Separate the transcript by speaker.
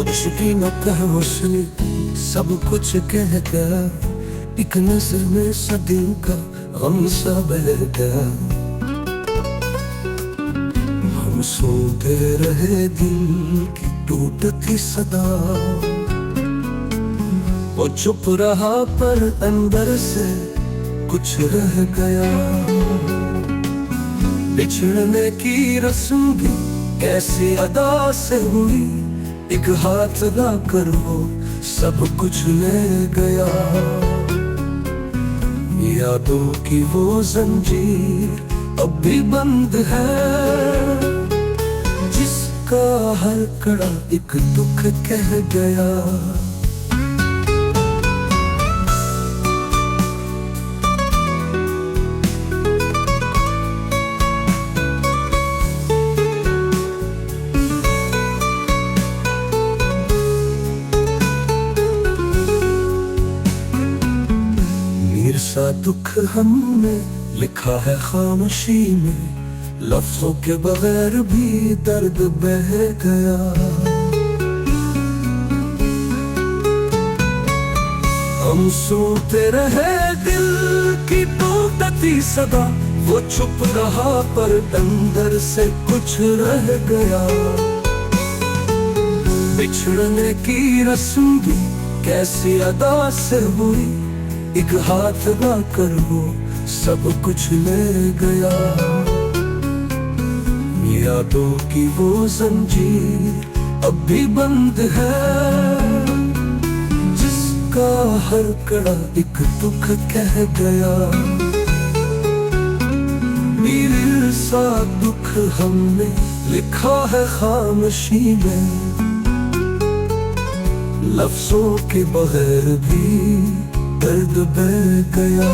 Speaker 1: कुछ भी न कहा उसने, सब कुछ कह गया। एक नजर में सदियों का गम सा बह गया। हम सुनते रहे दिल की टूटती सदा, वो चुप रहा पर अंदर से कुछ रह गया। बिछड़ने की रस्म भी कैसी अदा से हुई, एक हाथ लाकर वो सब कुछ ले गया। यादों की वो जंजीर अब भी बंद है, जिसका हर कड़ा एक दुख कह गया। सा दुख हमने लिखा है खामोशी में, लफ्जों के बगैर भी दर्द बह गया। हम सुनते रहे दिल की टूटती सदा, वो चुप रहा पर अंदर से कुछ रह गया। बिछड़ने की रस्म भी कैसी अदा से हुई, एक हाथ लाकर वो सब कुछ ले गया। यादों की वो जंजीर अब भी बंद है, जिसका हर कड़ा एक दुख कह गया। दिल सा दुख हमने लिखा है खामोशी में, लफ्जों के बगैर भी दर्द बह गया।